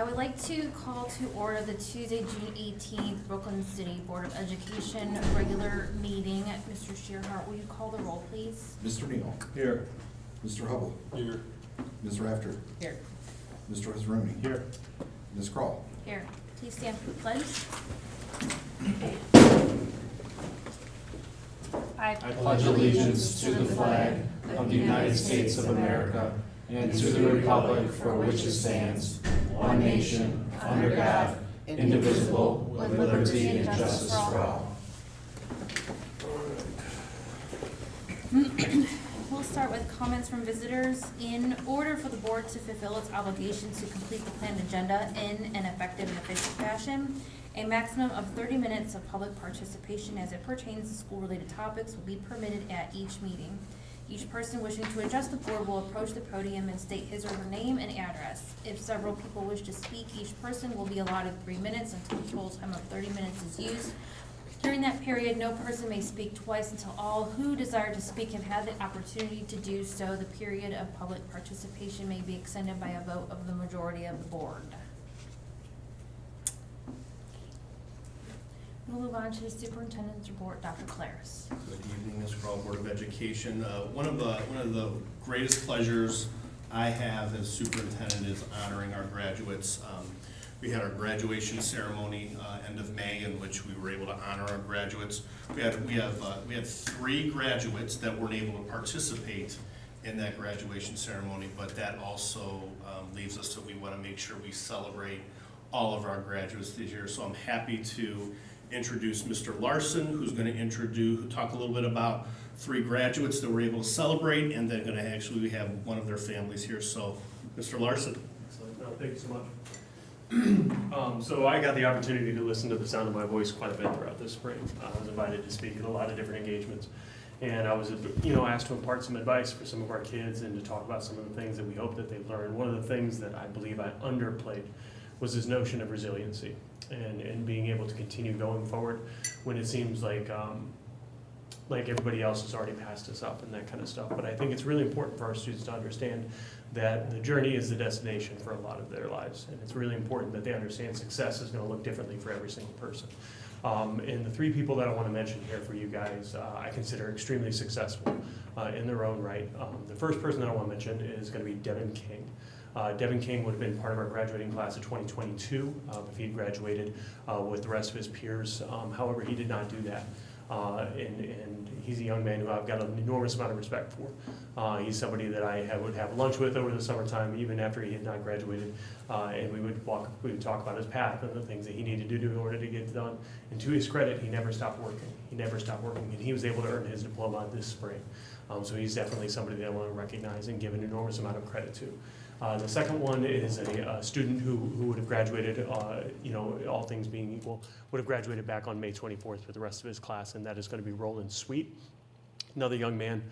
I would like to call to order the Tuesday, June 18th, Brooklyn City Board of Education regular meeting. Mr. Shearhart, will you call the roll, please? Mr. Neal. Here. Mr. Hubble. Here. Ms. Rafter. Here. Mr. Hezroni. Here. Ms. Kroll. Here. Please stand for the pledge. I pledge allegiance to the flag of the United States of America and to the republic for which it stands, one nation, under God, indivisible, with liberty and justice for all. We'll start with comments from visitors. In order for the board to fulfill its obligations to complete the planned agenda in an effective and efficient fashion, a maximum of 30 minutes of public participation as it pertains to school-related topics will be permitted at each meeting. Each person wishing to address the board will approach the podium and state his or her name and address. If several people wish to speak, each person will be allotted 3 minutes until a total time of 30 minutes is used. During that period, no person may speak twice until all who desire to speak have had the opportunity to do so. The period of public participation may be extended by a vote of the majority of the board. We'll move on to the superintendent's report. Dr. Claris. Good evening, Ms. Kroll, Board of Education. One of the greatest pleasures I have as superintendent is honoring our graduates. We had our graduation ceremony end of May, in which we were able to honor our graduates. We had 3 graduates that weren't able to participate in that graduation ceremony, but that also leaves us that we want to make sure we celebrate all of our graduates this year. So I'm happy to introduce Mr. Larson, who's going to talk a little bit about 3 graduates that we're able to celebrate, and then going to actually have one of their families here. So, Mr. Larson. Excellent. No, thank you so much. So I got the opportunity to listen to the sound of my voice quite a bit throughout this spring. I was invited to speak at a lot of different engagements, and I was, asked to impart some advice for some of our kids and to talk about some of the things that we hope that they've learned. One of the things that I believe I underplayed was this notion of resiliency and being able to continue going forward when it seems like everybody else has already passed us up and that kind of stuff. But I think it's really important for our students to understand that the journey is the destination for a lot of their lives. And it's really important that they understand success is going to look differently for every single person. And the 3 people that I want to mention here for you guys, I consider extremely successful in their own right. The first person that I want to mention is going to be Devin King. Devin King would have been part of our graduating class of 2022 if he had graduated with the rest of his peers. However, he did not do that. And he's a young man who I've got an enormous amount of respect for. He's somebody that I would have lunch with over the summertime, even after he had not graduated, and we would talk about his path and the things that he needed to do in order to get it done. And to his credit, he never stopped working. And he was able to earn his diploma this spring. So he's definitely somebody that I want to recognize and give an enormous amount of credit to. The second one is a student who would have graduated, all things being equal, would have graduated back on May 24th with the rest of his class, and that is going to be Roland Sweet. Another young man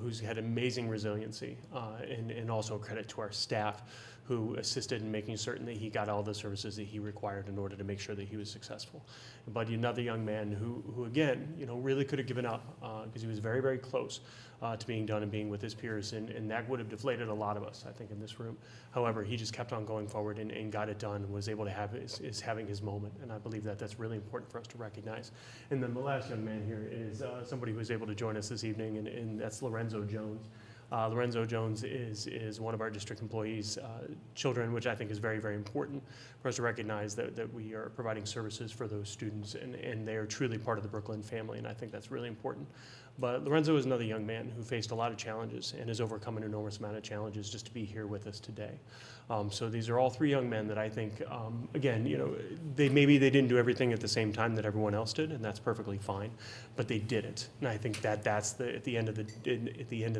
who's had amazing resiliency, and also credit to our staff who assisted in making certain that he got all the services that he required in order to make sure that he was successful. But another young man who again, really could have given up because he was very, very close to being done and being with his peers, and that would have deflated a lot of us, I think, in this room. However, he just kept on going forward and got it done and was able to have having his moment, and I believe that that's really important for us to recognize. And then the last young man here is somebody who was able to join us this evening, and that's Lorenzo Jones. Lorenzo Jones is one of our district employees' children, which I think is very, very important for us to recognize that we are providing services for those students, and they are truly part of the Brooklyn family, and I think that's really important. But Lorenzo is another young man who faced a lot of challenges and has overcome an enormous amount of challenges just to be here with us today. So these are all 3 young men that I think, again, maybe they didn't do everything at the same time that everyone else did, and that's perfectly fine, but they did it. And I think that's at the end of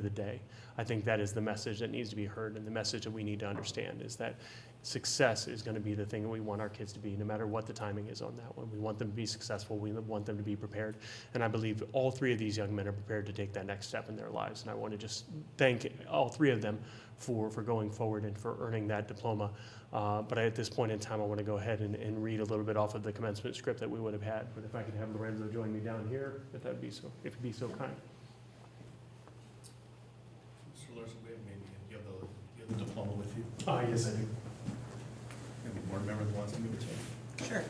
the day, I think that is the message that needs to be heard, and the message that we need to understand is that success is going to be the thing that we want our kids to be, no matter what the timing is on that one. We want them to be successful. We want them to be prepared. And I believe all 3 of these young men are prepared to take that next step in their lives. And I want to just thank all 3 of them for going forward and for earning that diploma. But at this point in time, I want to go ahead and read a little bit off of the commencement script that we would have had. But if I could have Lorenzo join me down here, if you'd be so kind. Mr. Larson, you have the diploma with you? Yes, I do. Maybe board member that wants to give it to him. Sure.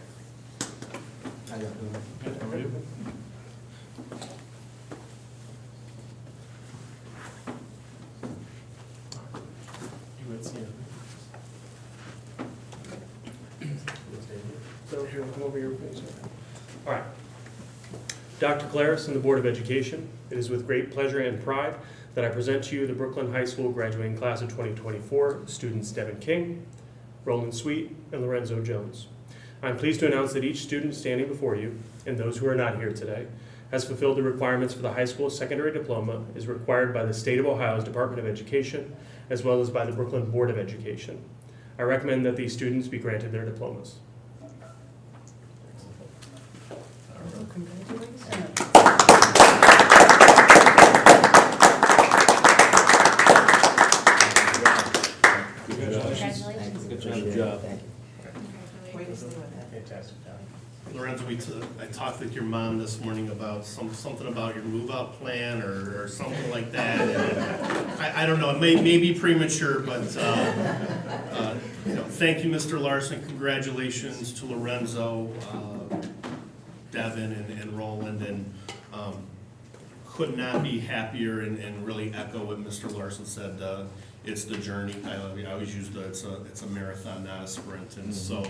You would see him. So here, come over here, please. All right. Dr. Claris and the Board of Education, it is with great pleasure and pride that I present to you the Brooklyn High School graduating class of 2024, students Devin King, Roland Sweet, and Lorenzo Jones. I'm pleased to announce that each student standing before you, and those who are not here today, has fulfilled the requirements for the high school secondary diploma as required by the State of Ohio's Department of Education, as well as by the Brooklyn Board of Education. I recommend that these students be granted their diplomas. Congratulations. Good job. Way to stay with that. Fantastic job. Lorenzo, I talked with your mom this morning about something about your move-out plan or something like that. And I don't know, it may be premature, but, thank you, Mr. Larson. Congratulations to Lorenzo, Devin, and Roland, and could not be happier and really echo what Mr. Larson said. It's the journey. I always use it's a marathon, not a sprint. And so,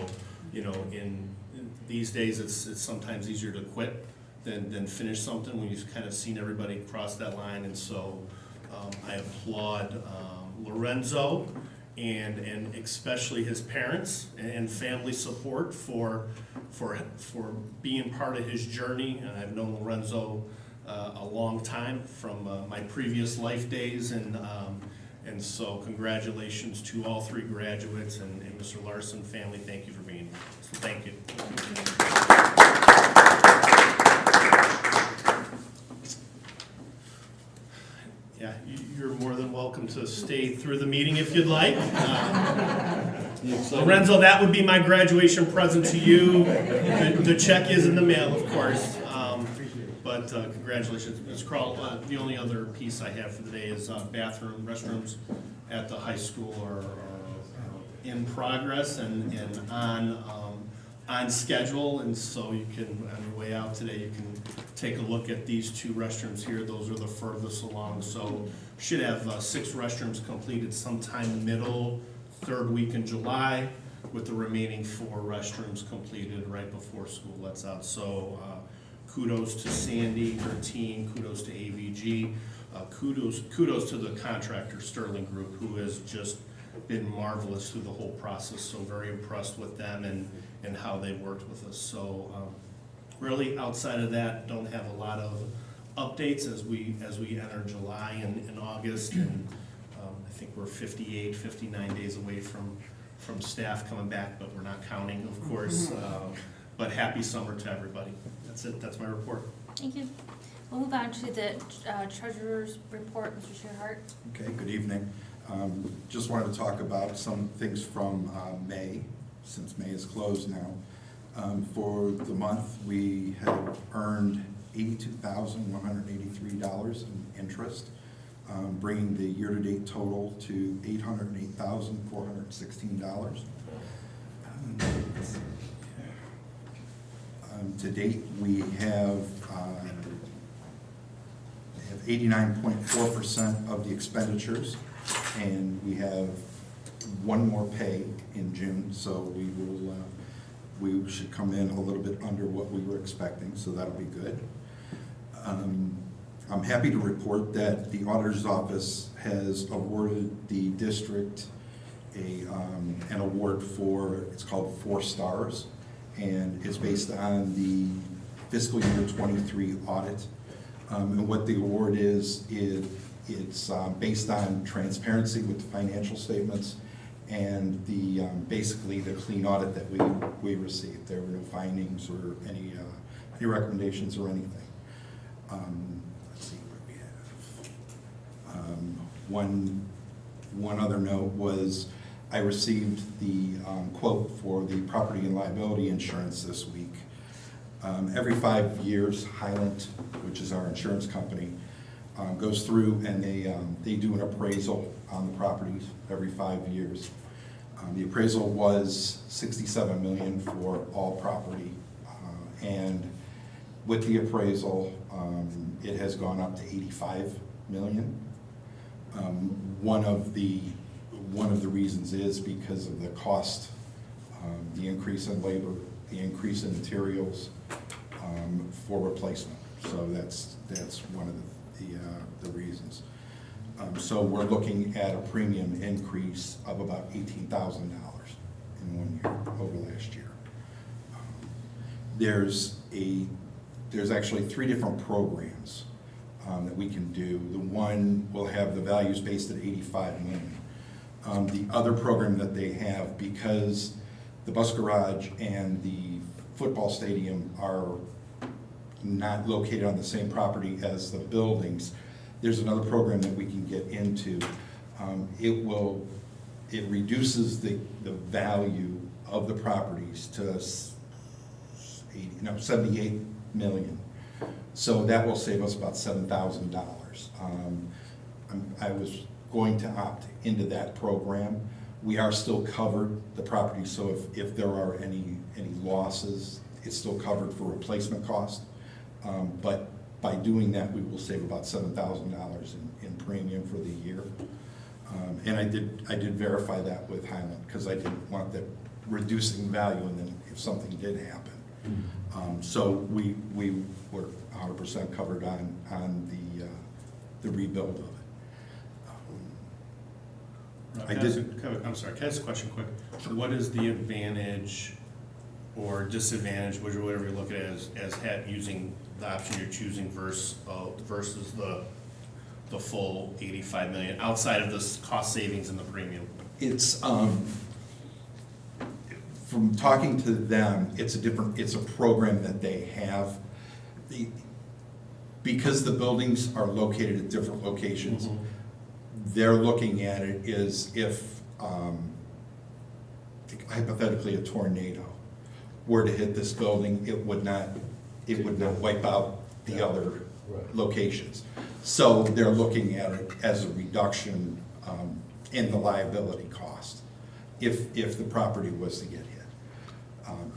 in these days, it's sometimes easier to quit than finish something when you've kind of seen everybody cross that line. And so, I applaud Lorenzo and especially his parents and family support for being part of his journey. And I've known Lorenzo a long time from my previous life days, and so congratulations to all three graduates, and Mr. Larson family, thank you for being here. So thank you. Yeah, you're more than welcome to stay through the meeting if you'd like. Lorenzo, that would be my graduation present to you. The check is in the mail, of course. But congratulations, Ms. Kroll. The only other piece I have for the day is restrooms at the high school are in progress and on schedule. And so you can, on your way out today, you can take a look at these two restrooms here. Those are the furthest along. So should have 6 restrooms completed sometime middle, 3rd week in July, with the remaining 4 restrooms completed right before school lets out. So kudos to Sandy, her team, kudos to AVG, kudos to the contractor Sterling Group, who has just been marvelous through the whole process. So very impressed with them and how they worked with us. So really outside of that, don't have a lot of updates as we enter July and August. And I think we're 58, 59 days away from staff coming back, but we're not counting, of course. But happy summer to everybody. That's it. That's my report. Thank you. We'll move on to the treasurer's report, Mr. Shearhart. Okay, good evening. Just wanted to talk about some things from May, since May is closed now. For the month, we have earned $82,183 in interest, bringing the year-to-date total to $808,416. To date, we have 89.4% of the expenditures, and we have one more pay in June, so we should come in a little bit under what we were expecting, so that'll be good. I'm happy to report that the auditor's office has awarded the district an award for, it's called 4 stars, and it's based on the fiscal year 23 audit. And what the award is it's based on transparency with the financial statements and the basically the clean audit that we received. There were no findings or any recommendations or anything. Let's see what we have. One other note was I received the quote for the property and liability insurance this week. Every 5 years, Highland, which is our insurance company, goes through and they do an appraisal on the properties every 5 years. The appraisal was 67 million for all property, and with the appraisal, it has gone up to 85 million. One of the reasons is because of the cost, the increase in labor, the increase in materials for replacement. So that's one of the reasons. So we're looking at a premium increase of about $18,000 in 1 year over last year. There's actually 3 different programs that we can do. The one will have the values based at 85 million. The other program that they have, because the bus garage and the football stadium are not located on the same property as the buildings, there's another program that we can get into. It reduces the value of the properties to 78 million. So that will save us about $7,000. I was going to opt into that program. We are still covered, the property, so if there are any losses, it's still covered for replacement cost. But by doing that, we will save about $7,000 in premium for the year. And I did verify that with Highland, because I didn't want that reducing value, and then if something did happen. So we were 100% covered on the rebuild of it. I'm sorry, can I ask a question quick? What is the advantage or disadvantage, whatever you look at it as using the option you're choosing versus the full 85 million, outside of this cost savings and the premium? It's, from talking to them, it's a program that they have. Because the buildings are located at different locations, they're looking at it as if, hypothetically, a tornado were to hit this building, it would not wipe out the other locations. So they're looking at it as a reduction in the liability cost if the property was to get hit.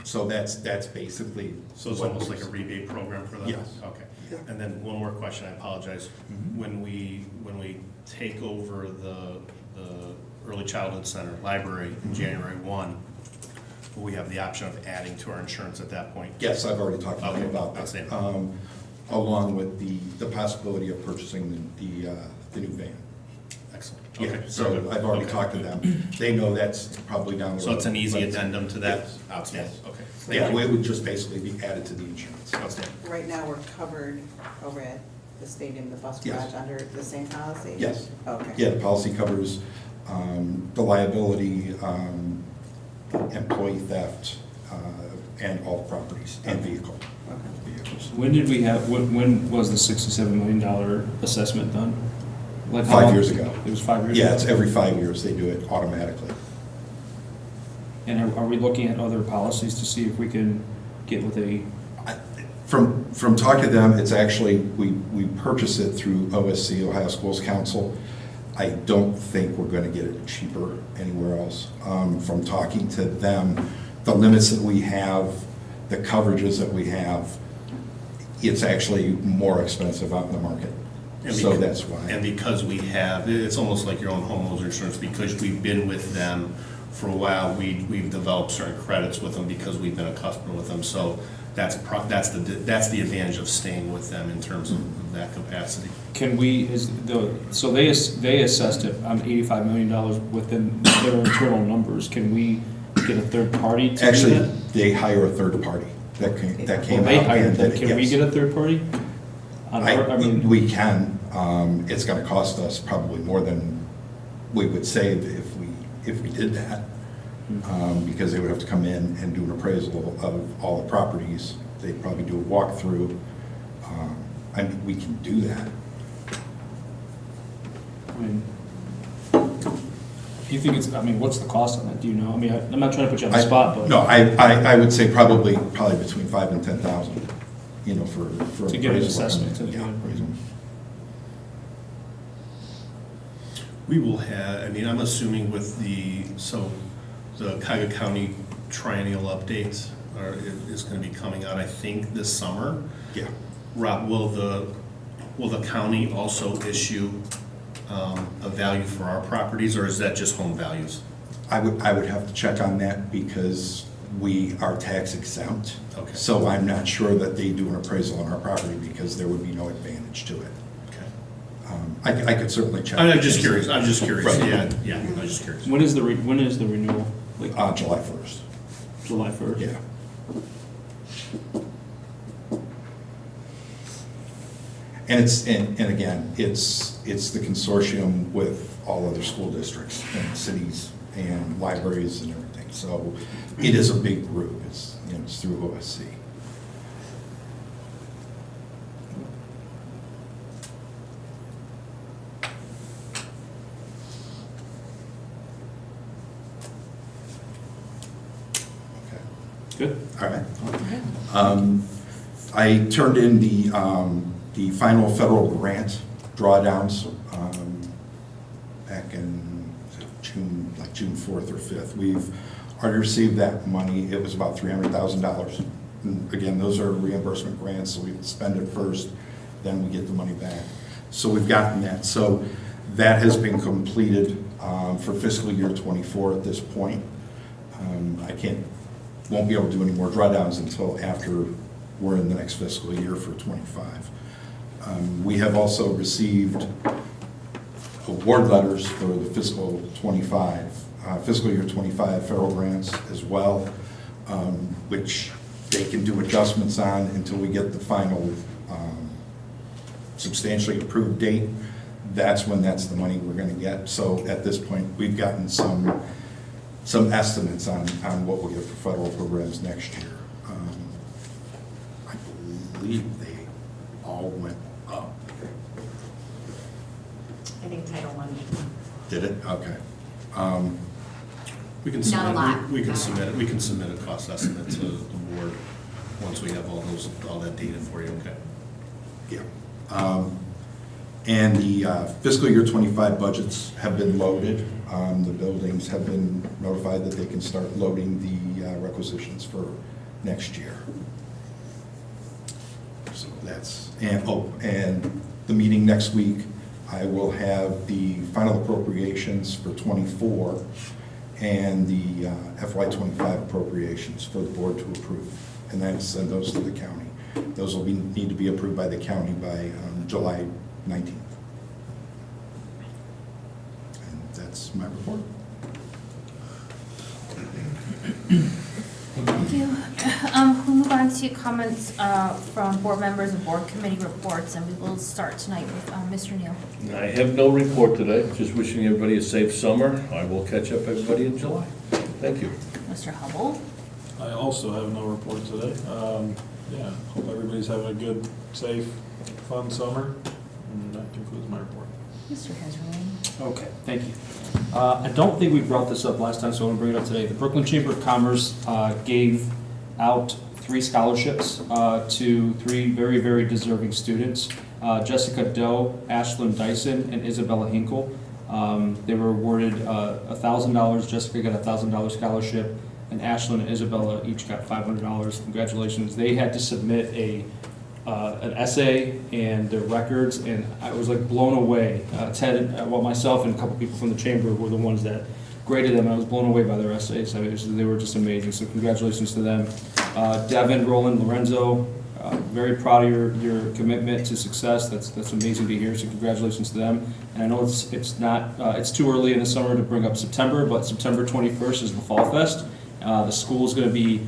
So that's basically. So it's almost like a rebate program for them? Yes. Okay. And then one more question, I apologize. When we take over the Early Childhood Center Library in January 1, will we have the option of adding to our insurance at that point? Yes, I've already talked to them about that. Outstanding. Along with the possibility of purchasing the new van. Excellent. Yeah, Okay. so Very good. I've already Okay. talked to them. They know that's probably down the road. So it's an easy but- addendum to that? Yes. Outstanding, okay. Yeah, it would just basically be added to the insurance. Outstanding. Right now, we're covered over at the stadium, the bus Yes. garage, under the same policy? Yes. Okay. Yeah, the policy covers the liability, employee theft, and all the properties and vehicles. When was the $67 million assessment done? Like how 5 long- years ago. It was 5 years? Yeah, ago? it's every 5 years they do it automatically. And are we looking at other policies to see if we can get with a, From talking to them, it's actually, we purchase it through OSC, Ohio Schools Council. I don't think we're gonna get it cheaper anywhere else. From talking to them, the limits that we have, the coverages that we have, it's actually more expensive out in the market. And So becau- that's why. And because we have, it's almost like your own homeowner's insurance, because we've been with them for a while, we've developed certain credits with them because we've been a customer with them. So that's the advantage of staying with them in terms of that capacity. can we, so they assessed it on $85 million within their internal numbers. Can we get a third party to do Actually, that? they hire a third party that came Well, out. they hired and them. did it, Can we yes. get a third party? We can. It's gonna cost us probably more than we would save if we did that. Because they would have to come in and do an appraisal of all the properties. They'd probably do a walkthrough. I mean, we can do that. I mean, do you think what's the cost on that? Do you know? I mean, I'm not trying to put you on the spot, but. No, I would say probably between 5,000 and 10,000, for To get an appraisal. assessment, to- Yeah, appraisal. We will have, I'm assuming with the Cuyahoga County Triennial Update is gonna be coming out, I think, this summer. Yeah. Rob, will the county also issue a value for our properties, or is that just home values? I would have to check on that because we are tax exempt. Okay. So I'm not sure that they do an appraisal on our property because there would be no advantage to it. Okay. I could certainly check. I'm just curious, Right. I was just curious. When is the renewal? Like July 1st. July 1st? Yeah. And again, it's the consortium with all other school districts and cities and libraries and everything. So it is a big group. It's through OSC. Good. All right. I turned in the final federal grant drawdowns back in June 4th or 5th. We've already received that money. It was about $300,000. Again, those are reimbursement grants, so we spend it first, then we get the money back. So we've gotten that. So that has been completed for fiscal year '24 at this point. Won't be able to do any more drawdowns until after we're in the next fiscal year for '25. We have also received award letters for the fiscal year '25 federal grants as well, which they can do adjustments on until we get the final substantially approved date. That's when that's the money we're gonna get. So at this point, we've gotten some estimates on what we'll get for federal programs next year. I believe they all went up. I think Title I. Did it? Okay. We can Not submit, a lot. we can submit it, we can submit a cost estimate to the board once we have all that data for you, okay? Yeah. And the fiscal year '25 budgets have been loaded. The buildings have been notified that they can start loading the requisitions for next year. So that's, and the meeting next week, I will have the final appropriations for '24 and the FY '25 appropriations for the board to approve, and then send those to the county. Those will need to be approved by the county by July 19th. And that's my report. Thank you. We'll move on to comments from board members and board committee reports, and we will start tonight with Mr. Neal. I have no report today, just wishing everybody a safe summer. I will catch up everybody in July. Thank you. Mr. Hubble. I also have no report today. Yeah, hope everybody's having a good, safe, fun summer, and that concludes my report. Mr. Hezarline. Okay, thank you. I don't think we brought this up last time, so I'm gonna bring it up today. The Brooklyn Chamber of Commerce gave out 3 scholarships to 3 very, very deserving students. Jessica Doe, Ashlyn Dyson, and Isabella Hinkle. They were awarded $1,000. Jessica got a $1,000 scholarship, and Ashlyn and Isabella each got $500. Congratulations. They had to submit an essay and their records, and I was like blown away. Ted, myself and a couple people from the chamber were the ones that graded them. I was blown away by their essays. They were just amazing, so congratulations to them. Devin, Roland, Lorenzo, very proud of your commitment to success. That's amazing to hear, so congratulations to them. And I know it's too early in the summer to bring up September, but September 21st is the Fall Fest. The school is going to be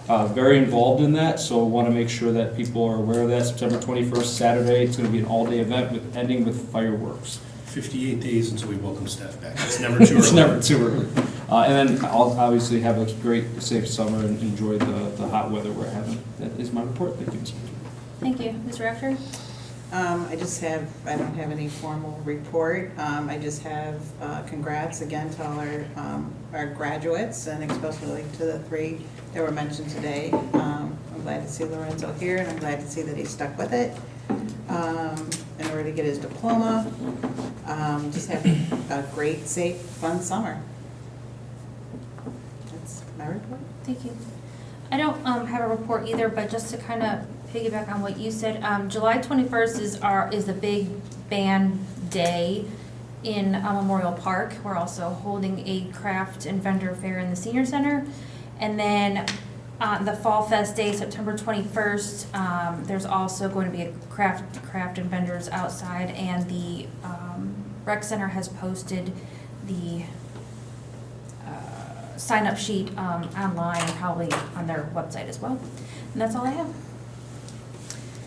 very involved in that, so I want to make sure that people are aware of that. September 21st, Saturday, it's going to be an all-day event ending with fireworks. 58 days until we welcome staff back. It's never too early. It's never too early. And then I'll obviously have a great, safe summer and enjoy the hot weather we're having. That is my report. Thank you, Ms. Manager. Thank you. Ms. Rector? I don't have any formal report. I just have congrats again to all our graduates, and especially to the 3 that were mentioned today. I'm glad to see Lorenzo here, and I'm glad to see that he stuck with it in order to get his diploma. Just have a great, safe, fun summer. my report. Thank you. I don't have a report either, but just to kind of piggyback on what you said, July 21st is the big band day in Memorial Park. We're also holding a craft and vendor fair in the senior center. And then the Fall Fest Day, September 21st, there's also going to be a craft and vendors outside, and the rec center has posted the sign-up sheet online and probably on their website as well. And that's all I have.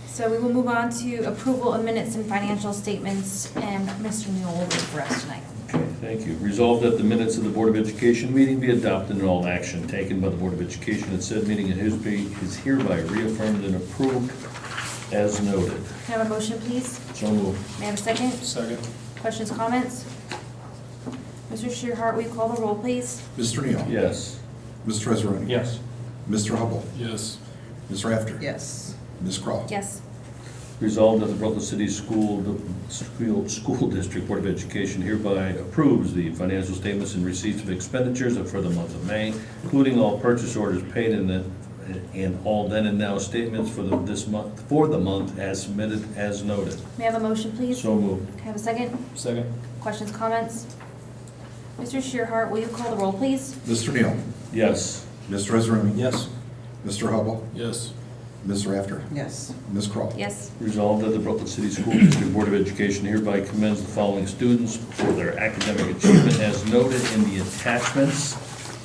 So we will move on to approval of minutes and financial statements, and Mr. Neal will read for us tonight. Okay, thank you. Resolved that the minutes of the Board of Education meeting be adopted and all action taken by the Board of Education at said meeting is hereby reaffirmed and approved as noted. Can I have a motion, please? So moved. May I have a second? Second. Questions, comments? Mr. Shearhart, will you call the roll, please? Mr. Neal? Yes. Mr. Israani? Yes. Mr. Hubble? Yes. Ms. Rafter? Yes. Ms. Crawl? Yes. Resolved that the Brooklyn City School District Board of Education hereby approves the financial statements and receipts of expenditures for the month of May, including all purchase orders paid and all then and now statements for the month as submitted as noted. May I have a motion, please? So moved. Can I have a second? Second. Questions, comments? Mr. Shearhart, will you call the roll, please? Mr. Neal? Yes. Mr. Israani? Yes. Mr. Hubble? Yes. Ms. Rafter? Yes. Ms. Crawl? Yes. Resolved that the Brooklyn City School District Board of Education hereby commends the following students for their academic achievement as noted in the attachments: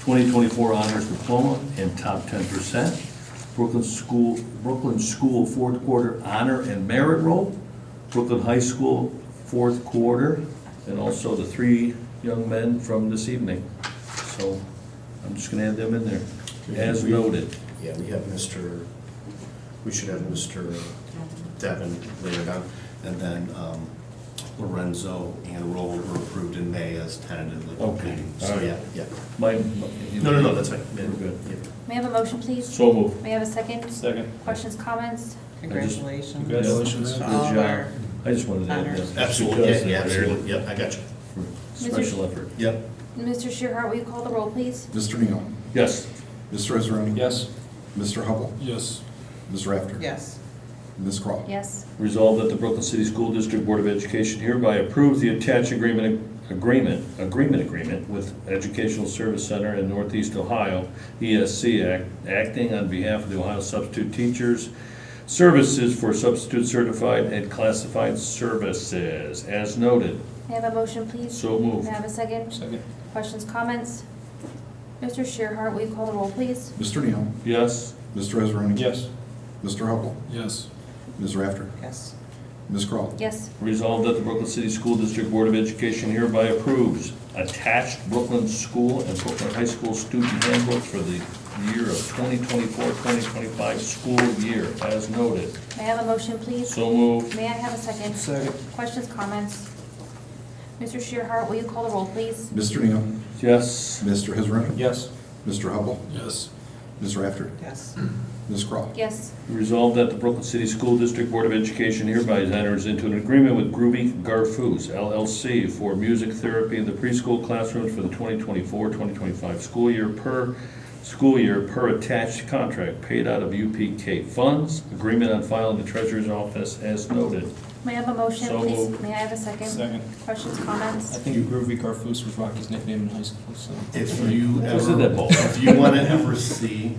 2024 Honors Diploma and top 10%, Brooklyn School fourth quarter honor and merit roll, Brooklyn High School fourth quarter, and also the 3 young men from this evening. So I'm just gonna add them in there, as noted. Yeah, we should have Mr. Devon later down, and then Lorenzo and Roll were approved in May as tentatively Okay, completed. all So, right. yeah. No, That's fine. We're good. Yeah. May I have a motion, please? So moved. May I have a second? Second. Questions, comments? Congratulations. Congratulations. To Good all of job. our I just wanted to add honors. that. Absolutely, yeah, absolutely, yep, I got you. Special effort. Yep. Mr. Shearhart, will you call the roll, please? Mr. Neal? Yes. Mr. Israani? Yes. Mr. Hubble? Yes. Ms. Rafter? Yes. Ms. Crawl? Yes. Resolved that the Brooklyn City School District Board of Education hereby approves the attached agreement with Educational Service Center in Northeast Ohio, ESC, acting on behalf of the Ohio Substitute Teachers Services for substitute certified and classified services, as noted. May I have a motion, please? So moved. May I have a second? Second. Questions, comments? Mr. Shearhart, will you call the roll, please? Mr. Neal? Yes. Mr. Israani? Yes. Mr. Hubble? Yes. Ms. Rafter? Yes. Ms. Crawl? Yes. Resolved that the Brooklyn City School District Board of Education hereby approves attached Brooklyn School and Brooklyn High School student handbooks for the year of 2024-2025 school year, as noted. May I have a motion, please? So moved. May I have a second? Second. Questions, comments? Mr. Shearhart, will you call the roll, please? Mr. Neal? Yes. Mr. Israani? Yes. Mr. Hubble? Yes. Ms. Rafter? Yes. Ms. Crawl? Yes. Resolved that the Brooklyn City School District Board of Education hereby enters into an agreement with Groovy Garfoose LLC for music therapy in the preschool classrooms for the 2024-2025 school year per attached contract paid out of UPK funds. Agreement on file in the Treasurer's Office as noted. May I have a motion, So please? moved. May I have a second? Second. Questions, I comments? think Groovy Garfoose was Rocky's nickname in high school, so. If you Wasn't that ever, ball? if you want to ever see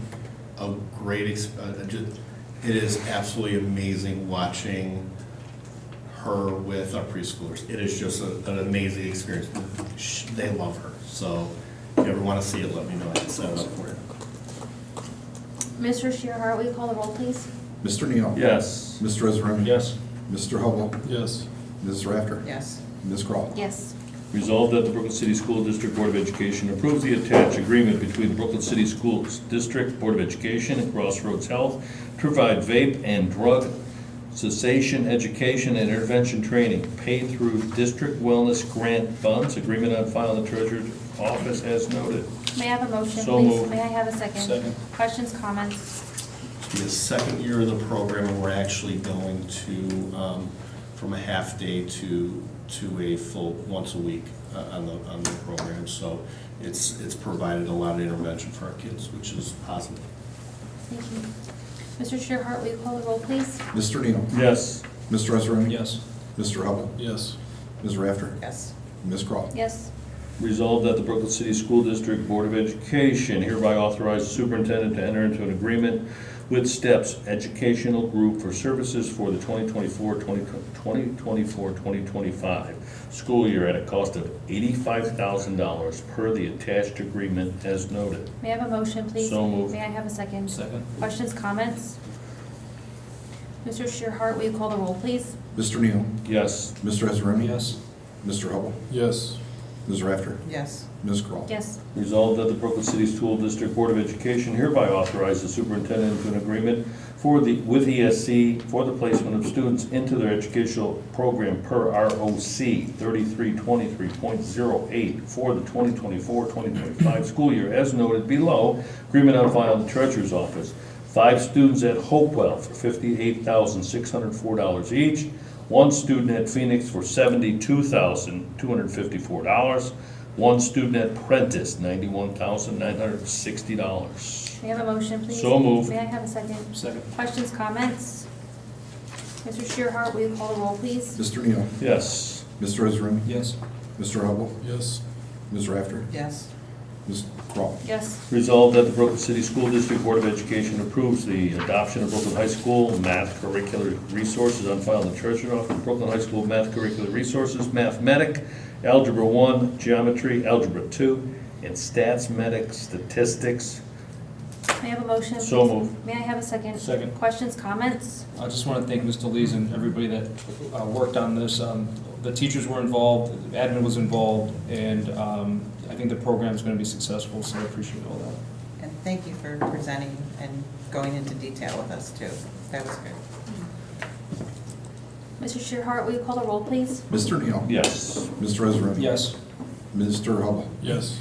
a great, it is absolutely amazing watching her with our preschoolers. It is just an amazing experience. They love her. So if you ever want to see it, let me know. I can set it up for you. Mr. Shearhart, will you call the roll, please? Mr. Neal? Yes. Mr. Israani? Yes. Mr. Hubble? Yes. Ms. Rafter? Yes. Ms. Crawl? Yes. Resolved that the Brooklyn City School District Board of Education approves the attached agreement between the Brooklyn City Schools District Board of Education and Crossroads Health to provide vape and drug cessation education and intervention training paid through district wellness grant funds. Agreement on file in the Treasurer's Office as noted. May I have a motion, So please? moved. May I have a second? Second. Questions, comments? It's the second year of the program, and we're actually going to, from a half day to to a full once a week on the program. So it's provided a lot of intervention for our kids, which is positive. Thank you. Mr. Shearhart, will you call the roll, please? Mr. Neal? Yes. Mr. Israani? Yes. Mr. Hubble? Yes. Ms. Rafter? Yes. Ms. Crawl? Yes. Resolved that the Brooklyn City School District Board of Education hereby authorizes the superintendent to enter into an agreement with STEPS Educational Group for services for the 2024-2025 school year at a cost of $85,000 per the attached agreement as noted. May I have a motion, please? So moved. May I have a second? Second. Questions, comments? Mr. Shearhart, will you call the roll, please? Mr. Neal? Yes. Mr. Israani? Yes. Mr. Hubble? Yes. Ms. Rafter? Yes. Ms. Crawl? Yes. Resolved that the Brooklyn City School District Board of Education hereby authorizes the superintendent to an agreement with ESC for the placement of students into their educational program per ROC 3323.08 for the 2024-2025 school year as noted below. Agreement on file in the Treasurer's Office. 5 students at Hopewell for $58,604 each. 1 student at Phoenix for $72,254. 1 student at Prentice, $91,960. May I have a motion, please? So moved. May I have a second? Second. Questions, comments? Mr. Shearhart, will you call the roll, please? Mr. Neal? Yes. Mr. Israani? Yes. Mr. Hubble? Yes. Ms. Rafter? Yes. Ms. Crawl? Yes. Resolved that the Brooklyn City School District Board of Education approves the adoption of Brooklyn High School math curricular resources on file in the Treasurer's Office. Brooklyn High School math curricular resources, Mathematic, Algebra 1, Geometry, Algebra 2, and Stats Medic Statistics. May I have a motion, please? So moved. May I have a second? Second. Questions, comments? I just want to thank Mr. Lees and everybody that worked on this. The teachers were involved, the admin was involved, and I think the program's going to be successful, so I appreciate all that. And thank you for presenting and going into detail with us too. That was good. Mr. Shearhart, will you call the roll, please? Mr. Neal? Yes. Mr. Israani? Yes. Mr. Hubble? Yes.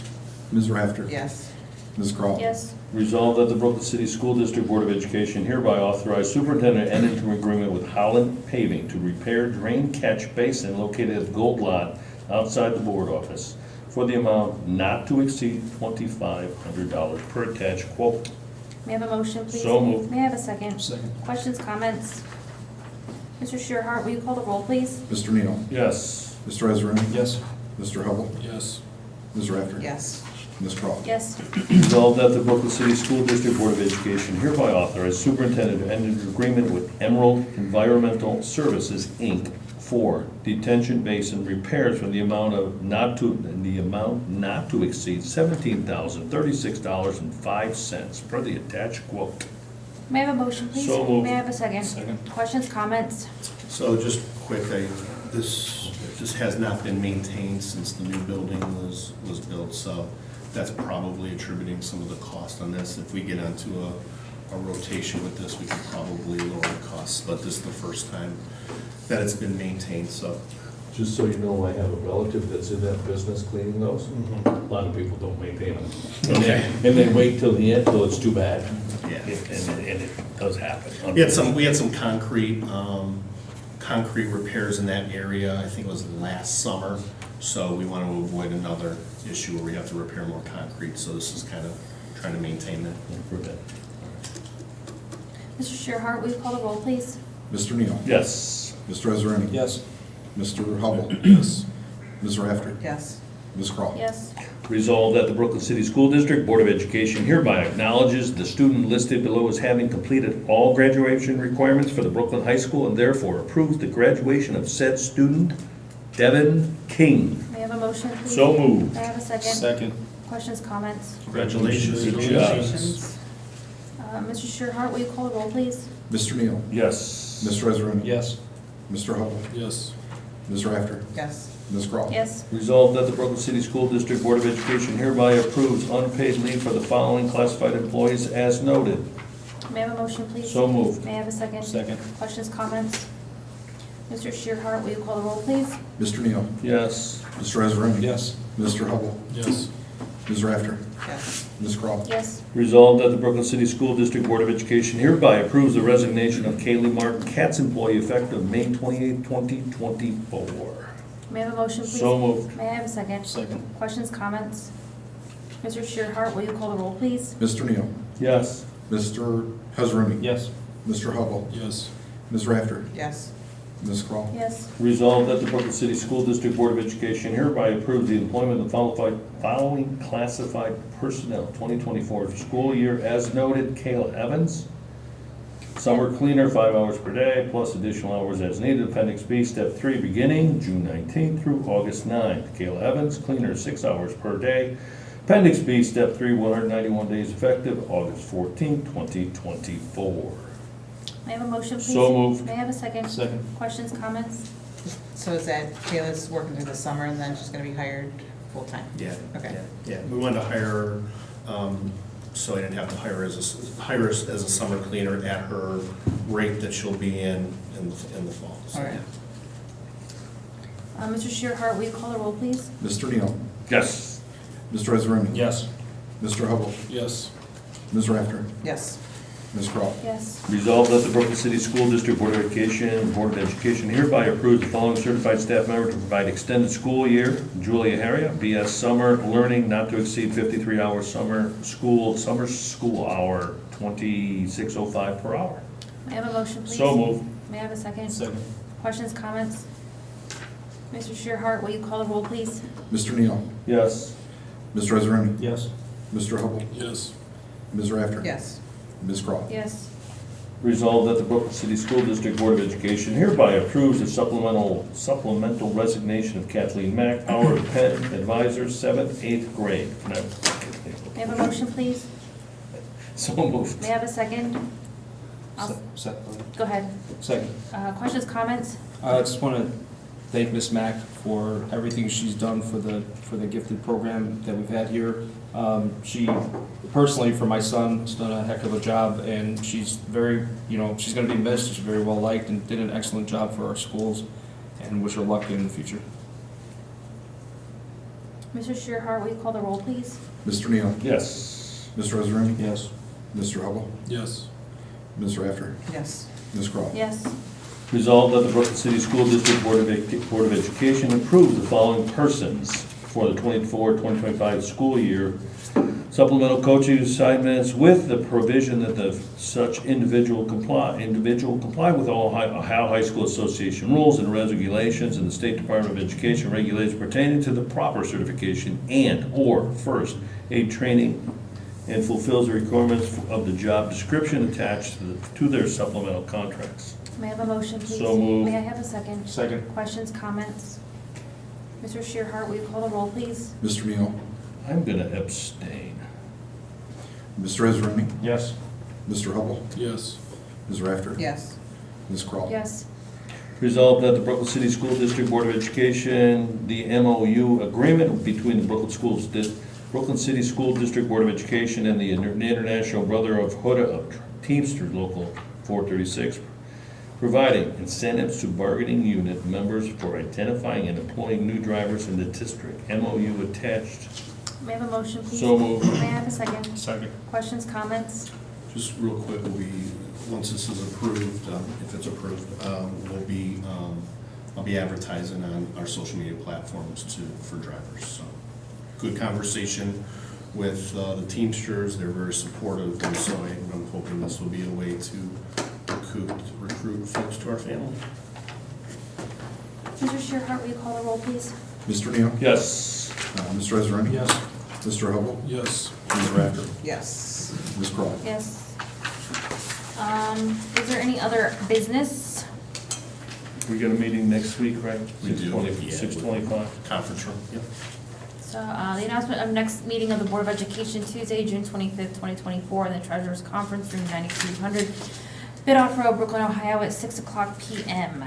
Ms. Rafter? Yes. Ms. Crawl? Yes. Resolved that the Brooklyn City School District Board of Education hereby authorize superintendent to enter into an agreement with Holland Paving to repair drain catch basin located at Gold Lot outside the board office for the amount not to exceed $2,500 per attached quote. May I have a motion, please? So moved. May I have a second? Second. Questions, comments? Mr. Shearhart, will you call the roll, please? Mr. Neal? Yes. Mr. Israani? Yes. Mr. Hubble? Yes. Ms. Rafter? Yes. Ms. Crawl? Yes. Resolved that the Brooklyn City School District Board of Education hereby authorize superintendent to enter into agreement with Emerald Environmental Services, Inc. for detention basin repairs for the amount not to exceed $17,036.05 per the attached quote. May I have a motion, please? So moved. May I have a second? Second. Questions, comments? So just quick, this has not been maintained since the new building was built, so that's probably attributing some of the cost on this. If we get onto a rotation with this, we could probably lower the costs, but this is the first time that it's been maintained, so. Just so you know, I have a relative that's in that business cleaning those. A lot of people don't maintain them. And they wait till the end, till it's too bad. Yeah. And it does happen. We had some concrete repairs in that area, I think it was last summer, so we want to avoid another issue where we have to repair more concrete, so this is kind of trying to maintain that. Mr. Shearhart, will you call the roll, please? Mr. Neal? Yes. Mr. Israani? Yes. Mr. Hubble? Yes. Ms. Rafter? Yes. Ms. Crawl? Yes. Resolved that the Brooklyn City School District Board of Education hereby acknowledges the student listed below as having completed all graduation requirements for the Brooklyn High School and therefore approves the graduation of said student, Devin King. May I have a motion, please? So moved. May I have a second? Second. Questions, comments? Congratulations. Good job. Congratulations. Mr. Shearhart, will you call the roll, please? Mr. Neal? Yes. Mr. Israani? Yes. Mr. Hubble? Yes. Ms. Rafter? Yes. Ms. Crawl? Yes. Resolved that the Brooklyn City School District Board of Education hereby approves unpaid leave for the following classified employees as noted. May I have a motion, please? So moved. May I have a second? Second. Questions, comments? Mr. Shearhart, will you call the roll, please? Mr. Neal? Yes. Mr. Israani? Yes. Mr. Hubble? Yes. Ms. Rafter? Yes. Ms. Crawl? Yes. Resolved that the Brooklyn City School District Board of Education hereby approves the resignation of Kaylee Martin, Katz employee, effective May 28, 2024. May I have a motion, please? So moved. May I have a second? Second. Questions, comments? Mr. Shearhart, will you call the roll, please? Mr. Neal? Yes. Mr. Hezarimi? Yes. Mr. Hubble? Yes. Ms. Rafter? Yes. Ms. Crawl? Yes. Resolved that the Brooklyn City School District Board of Education hereby approves the employment of the following classified personnel, 2024 school year as noted. Kayla Evans, summer cleaner, 5 hours per day, plus additional hours as needed. Appendix B, Step 3, beginning June 19th through August 9th. Kayla Evans, cleaner, 6 hours per day. Appendix B, Step 3, 191 days effective, August 14th, 2024. May I have a motion, please? So moved. May I have a second? Second. Questions, comments? So is that Kayla's working through the summer and then she's gonna be hired full-time? Yeah. Okay. Yeah, we wanted to hire her, so I didn't have to hire her as a summer cleaner at her rate that she'll be in the fall. So, All right. Mr. Shearhart, will you call the roll, please? Mr. Neal? Yes. Mr. Hezarimi? Yes. Mr. Hubble? Yes. Ms. Rafter? Yes. Ms. Crawl? Yes. Resolved that the Brooklyn City School District Board of Education hereby approves the following certified staff member to provide extended school year. Julia Harria, BS Summer Learning, not to exceed 53 hours summer school hour, 26.05 per hour. May I have a motion, please? So moved. May I have a second? Second. Questions, comments? Mr. Shearhart, will you call the roll, please? Mr. Neal? Yes. Mr. Hezarimi? Yes. Mr. Hubble? Yes. Ms. Rafter? Yes. Ms. Crawl? Yes. Resolved that the Brooklyn City School District Board of Education hereby approves the supplemental resignation of Kathleen Mack, Power of Penn Advisor, 7th, 8th grade. Can May I have a motion, please? So moved. May I have a second? Go ahead. Second. Questions, comments? I just want to thank Ms. Mack for everything she's done for the gifted program that we've had here. She, personally, for my son, has done a heck of a job, and she's very, she's going to be missed. She's very well liked and did an excellent job for our schools, and wish her luck in the future. Mr. Shearhart, will you call the roll, please? Mr. Neal? Yes. Mr. Hezarimi? Yes. Mr. Hubble? Yes. Ms. Rafter? Yes. Ms. Crawl? Yes. Resolved that the Brooklyn City School District Board of Education approves the following persons for the 24-2025 school year. Supplemental coaching assignments with the provision that such individual comply with all Ohio High School Association rules and regulations and the State Department of Education regulations pertaining to the proper certification and/or first aid training, and fulfills the requirements of the job description attached to their supplemental contracts. May I have a motion, please? So moved. May I have a second? Second. Questions, comments? Mr. Shearhart, will you call the roll, please? Mr. Neal? I'm gonna abstain. Mr. Hezarimi? Yes. Mr. Hubble? Yes. Ms. Rafter? Yes. Ms. Crawl? Yes. Resolved that the Brooklyn City School District Board of Education, the MOU agreement between the Brooklyn City School District Board of Education and the International Brotherhood of Teamsters Local 436, providing incentives to bargaining unit members for identifying and employing new drivers in the district. MOU attached. May I have a motion, please? So moved. May I have a second? Second. Questions, comments? Just real quick, once this is approved, if it's approved, I'll be advertising on our social media platforms for drivers, so. Good conversation with the Teamsters, they're very supportive, and so I'm hoping this will be a way to recruit folks to our family. Mr. Shearhart, will you call the roll, please? Mr. Neal? Yes. Mr. Hezarimi? Yes. Mr. Hubble? Yes. Ms. Rafter? Yes. Ms. Crawl? Yes. Is there any other business? We got a meeting next week, right? We do, 6:25. Conference room, yep. So, the announcement of next meeting of the Board of Education, Tuesday, June 25th, 2024, in the Treasurers Conference Room, 9200 Bidoff Road, Brooklyn, Ohio, at 6:00 p.m.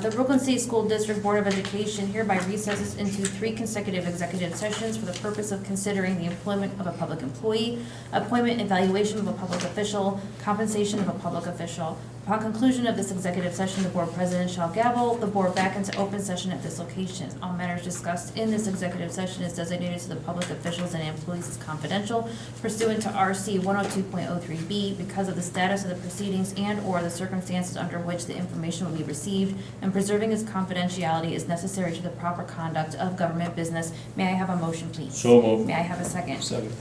The Brooklyn City School District Board of Education hereby recesses into 3 consecutive executive sessions for the purpose of considering the employment of a public employee, appointment and evaluation of a public official, compensation of a public official, Upon conclusion of this executive session, the board president shall gavel the board back into open session at this location. All matters discussed in this executive session is designated to the public officials and employees as confidential pursuant to RC 102.03B because of the status of the proceedings and/or the circumstances under which the information will be received, and preserving its confidentiality is necessary to the proper conduct of government business. May I have a motion, please? So moved. May I have a second? Second.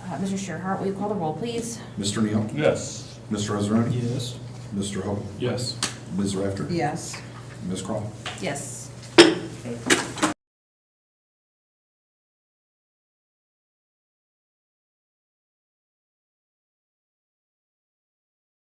Mr. Shearhart, will you call the roll, please? Mr. Neal? Yes. Mr. Israani? Yes. Mr. Hubble? Yes. Ms. Rafter? Yes. Ms. Crawl? Yes. Okay.